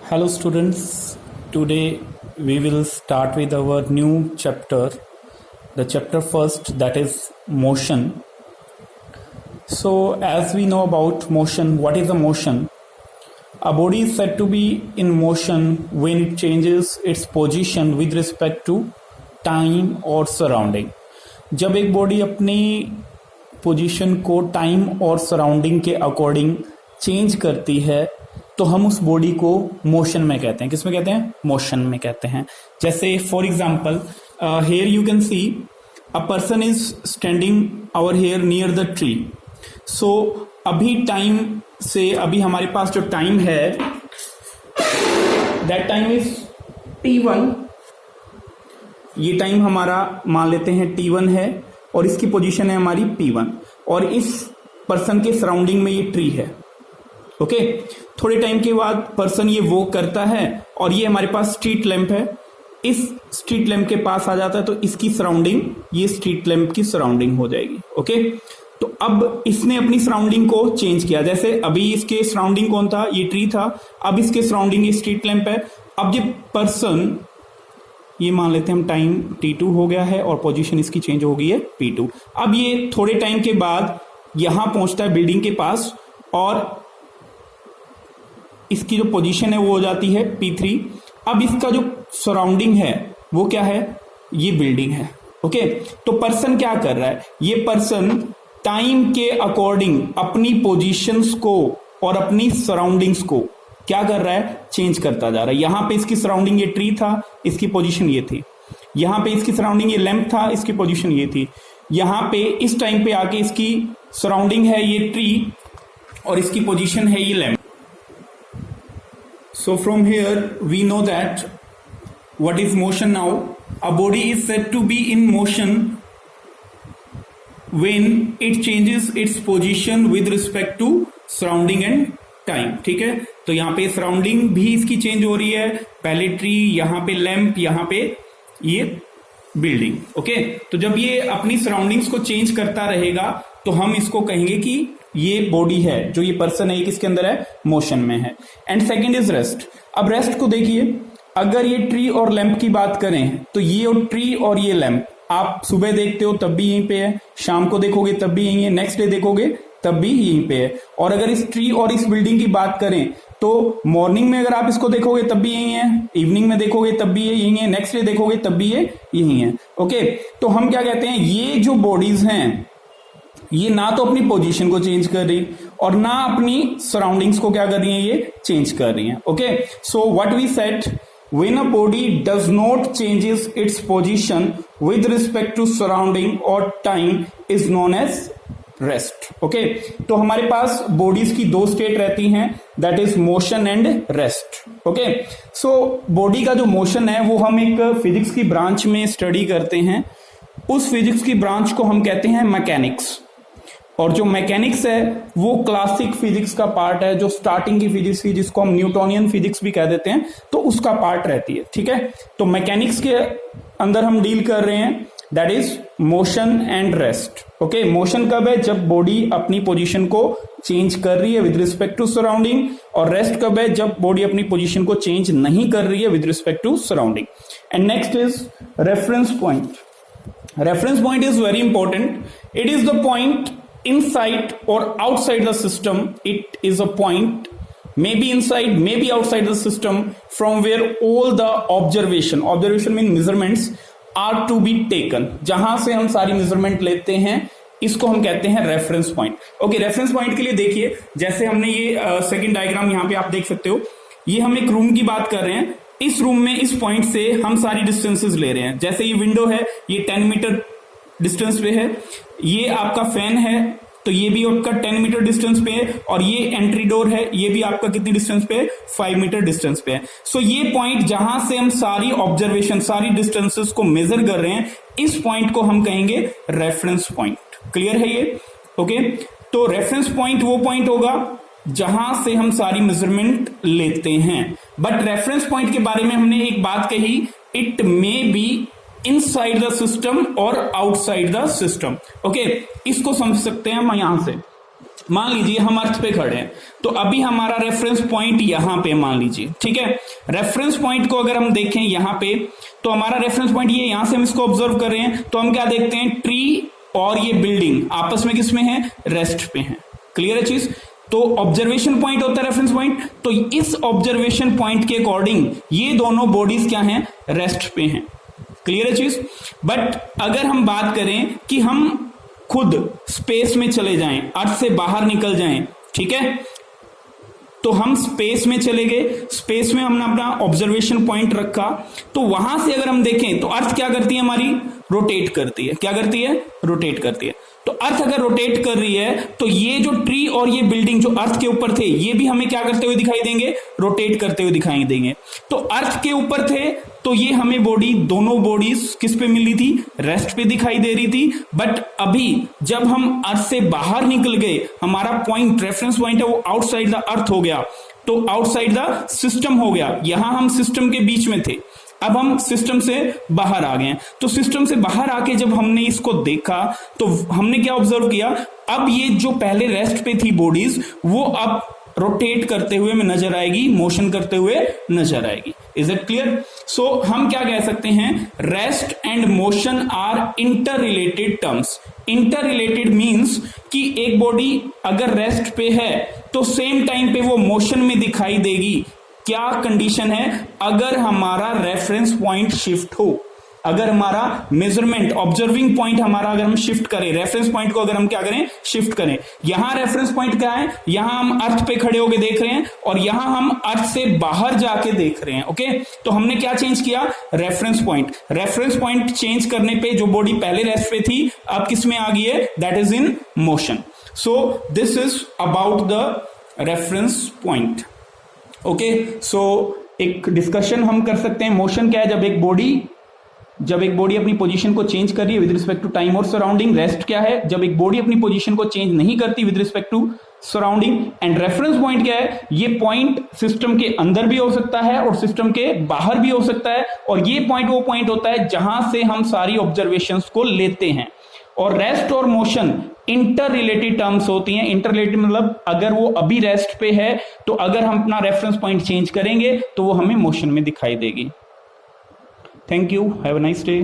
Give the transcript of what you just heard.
Hello students, today we will start with our new chapter, the chapter first, that is motion. So as we know about motion, what is a motion? A body is said to be in motion when it changes its position with respect to time or surrounding. जब एक body अपनी position को time और surrounding के according change करती है तो हम उस बॉडी को मोशन में कहते हैं। किसमें कहते हैं? मोशन में कहते हैं। जैसे for example here you can see a person is standing over here near the tree. So अभी टाइम से अभी हमारे पास जो टाइम है दैट टाइम इज T1। ये टाइम हमारा मान लेते हैं T1 है और इसकी पोजीशन है हमारी P1 और इस पर्सन के सराउंडिंग में ये ट्री है। ओके थोड़े टाइम के बाद पर्सन ये वॉक करता है और ये हमारे पास स्ट्रीट लैंप है, इस स्ट्रीट लैंप के पास आ जाता है तो इसकी सराउंडिंग ये स्ट्रीट लैंप की सराउंडिंग हो जाएगी। ओके तो अब इसने अपनी सराउंडिंग को चेंज किया। जैसे अभी इसके सराउंडिंग कौन था? ये ट्री था। अब इसके सराउंडिंग ये स्ट्रीट लैंप है। अब ये पर्सन ये मान लेते हैं हम टाइम T2 हो गया है और पोजीशन इसकी चेंज हो गई है P2। अब ये थोड़े टाइम के बाद यहां पहुंचता है बिल्डिंग के पास और इसकी जो पोजीशन है वो हो जाती है P3। अब इसका जो सराउंडिंग है वो क्या है? ये बिल्डिंग है। ओके तो पर्सन क्या कर रहा है? ये पर्सन टाइम के अकॉर्डिंग अपनी पोजीशंस को और अपनी सराउंडिंग्स को क्या कर रहा है? चेंज करता जा रहा है। यहां पे इसकी सराउंडिंग ये ट्री था, इसकी पोजीशन ये थी। यहां पे इसकी सराउंडिंग ये लैंप था, इसकी पोजीशन ये थी। यहां पे इस टाइम पे आके इसकी सराउंडिंग है ये ट्री और इसकी पोजीशन है ये lamp. So from here we know that what is motion now? A body is said to be in motion when it changes its position with respect to surrounding and time। ठीक है तो यहाँ पे surrounding भी इसकी change हो रही है, पहले ट्री, यहाँ पे लैंप, यहाँ पे ये बिल्डिंग। ओके तो जब ये अपनी सराउंडिंग्स को चेंज करता रहेगा तो हम इसको कहेंगे कि ये बॉडी है, जो ये पर्सन है, ये किसके अंदर है? मोशन में है। And second is rest. अब रेस्ट को देखिए, अगर ये ट्री और लैंप की बात करें तो ये और ट्री और ये लैंप आप सुबह देखते हो तब भी यहीं पे है, शाम को देखोगे तब भी यहीं है, नेक्स्ट डे देखोगे तब भी यहीं पे है। और अगर इस ट्री और इस बिल्डिंग की बात करें तो मॉर्निंग में अगर आप इसको देखोगे तब भी यही है, इवनिंग में देखोगे तब भी ये यही है, नेक्स्ट डे देखोगे तब भी ये यही है। ओके तो हम क्या कहते हैं? ये जो बॉडीज हैं ये ना तो अपनी पोजीशन को चेंज कर रही और ना अपनी सराउंडिंग्स को क्या कर रही हैं? ये चेंज कर रही हैं। Okay so what we said, when a body does not changes its position with respect to surrounding और time is known as rest. Okay तो हमारे पास बॉडीज की दो स्टेट रहती हैं, that is motion and rest. Okay so body का जो मोशन है वो हम एक फिजिक्स की ब्रांच में स्टडी करते हैं। उस फिजिक्स की ब्रांच को हम कहते हैं मैकेनिक्स। और जो मैकेनिक्स है वो क्लासिक फिजिक्स का पार्ट है, जो स्टार्टिंग की फिजिक्स थी जिसको हम न्यूटोनियन फिजिक्स भी कह देते हैं, तो उसका पार्ट रहती है। ठीक है तो मैकेनिक्स के अंदर हम डील कर रहे हैं that is motion and rest. Okay motion कब है? जब बॉडी अपनी पोजीशन को चेंज कर रही है विद रिस्पेक्ट टू सराउंडिंग, और रेस्ट कब है? जब बॉडी अपनी पोजीशन को चेंज नहीं कर रही है with respect to surrounding. And next is reference point. Reference point is very important. It is the point inside or outside the system. It is a point, maybe inside, maybe outside the system, from where all the observation mean measurements are to be taken. जहां से हम सारी measurement लेते हैं इसको हम कहते हैं reference point. Okay reference point के लिए देखिए, जैसे हमने ये सेकंड डायग्राम यहाँ पे आप देख सकते हो, ये हम एक रूम की बात कर रहे हैं। इस रूम में इस पॉइंट से हम सारी डिस्टेंसेस ले रहे हैं। जैसे ये विंडो है, ये 10 मीटर डिस्टेंस पे है, ये आपका फैन है तो ये भी आपका 10 मीटर डिस्टेंस पे है, और ये एंट्री डोर है, ये भी आपका कितनी डिस्टेंस पे है? 5 मीटर डिस्टेंस पे है। सो ये पॉइंट जहां से हम सारी ऑब्जर्वेशन, सारी डिस्टेंसेस को मेजर कर रहे हैं, इस पॉइंट को हम कहेंगे रेफरेंस पॉइंट। क्लियर है ये? ओके तो रेफरेंस पॉइंट वो पॉइंट होगा जहां से हम सारी मेजरमेंट लेते हैं। बट रेफरेंस पॉइंट के बारे में हमने एक बात कही, it may be inside the system और आउटसाइड द सिस्टम। ओके इसको समझ सकते हैं हम यहां से। मान लीजिए हम अर्थ पे खड़े हैं, तो अभी हमारा रेफरेंस पॉइंट यहां पे मान लीजिए, ठीक है। रेफरेंस पॉइंट को अगर हम देखें यहां पे, तो हमारा रेफरेंस पॉइंट ये, यहां से हम इसको ऑब्जर्व कर रहे हैं, तो हम क्या देखते हैं, ट्री और ये बिल्डिंग आपस में किसमें है, रेस्ट पे है। क्लियर है चीज। तो ऑब्जर्वेशन पॉइंट होता है रेफरेंस पॉइंट, तो इस ऑब्जर्वेशन पॉइंट के अकॉर्डिंग ये दोनों बॉडीज क्या हैं, रेस्ट पे हैं। क्लियर है चीज। बट अगर हम बात करें कि हम खुद स्पेस में चले जाएं, अर्थ से बाहर निकल जाएं, ठीक है, तो हम स्पेस में चले गए, स्पेस में हमने अपना ऑब्जर्वेशन पॉइंट रखा, तो वहां से अगर हम देखें तो अर्थ क्या करती है हमारी, रोटेट करती है। क्या करती है, रोटेट करती है। तो अर्थ अगर रोटेट कर रही है तो ये जो ट्री और ये बिल्डिंग जो अर्थ के ऊपर थे, ये भी हमें क्या करते हुए दिखाई देंगे, रोटेट करते हुए दिखाई देंगे। तो अर्थ के ऊपर थे तो ये हमें बॉडी, दोनों बॉडीज किस पे मिली थी, रेस्ट पे दिखाई दे रही थी। बट अभी जब हम अर्थ से बाहर निकल गए, हमारा पॉइंट, रेफरेंस पॉइंट है वो आउटसाइड द अर्थ हो गया, तो आउटसाइड द सिस्टम हो गया। यहां हम सिस्टम के बीच में थे, अब हम सिस्टम से बाहर आ गए। तो सिस्टम से बाहर आके जब हमने इसको देखा तो हमने क्या ऑब्जर्व किया, अब ये जो पहले रेस्ट पे थी बॉडीज, वो अब रोटेट करते हुए में नजर आएगी, मोशन करते हुए नजर आएगी। Is it clear. सो हम क्या कह सकते हैं, rest and motion are inter related terms. Inter related means कि एक बॉडी अगर रेस्ट पे है तो सेम टाइम पे वो मोशन में दिखाई देगी। क्या कंडीशन है, अगर हमारा रेफरेंस पॉइंट शिफ्ट हो, अगर हमारा मेजरमेंट, ऑब्जर्विंग पॉइंट हमारा अगर हम शिफ्ट करें, रेफरेंस पॉइंट को अगर हम क्या करें, शिफ्ट करें। यहां रेफरेंस पॉइंट क्या है, यहां हम अर्थ पे खड़े होके देख रहे हैं और यहां हम अर्थ से बाहर जाके देख रहे हैं। ओके, तो हमने क्या चेंज किया, reference point. Reference point change करने पे जो बॉडी पहले रेस्ट पे थी अब किस में आ गई है, that is in motion. So this is about the reference point. Okay, so एक डिस्कशन हम कर सकते हैं, मोशन क्या है, जब एक बॉडी अपनी पोजीशन को चेंज कर रही है विद रिस्पेक्ट टू टाइम और सराउंडिंग। रेस्ट क्या है, जब एक बॉडी अपनी पोजीशन को चेंज नहीं करती with respect to surrounding. And reference point क्या है, ये पॉइंट सिस्टम के अंदर भी हो सकता है और सिस्टम के बाहर भी हो सकता है, और ये पॉइंट वो पॉइंट होता है जहां से हम सारी ऑब्जर्वेशंस को लेते हैं। और रेस्ट और मोशन इंटर रिलेटेड टर्म्स होती हैं। इंटर रिलेटेड मतलब अगर वो अभी रेस्ट पे है तो अगर हम अपना रेफरेंस पॉइंट चेंज करेंगे तो वो हमें मोशन में दिखाई देगी। Thank you, have a nice day.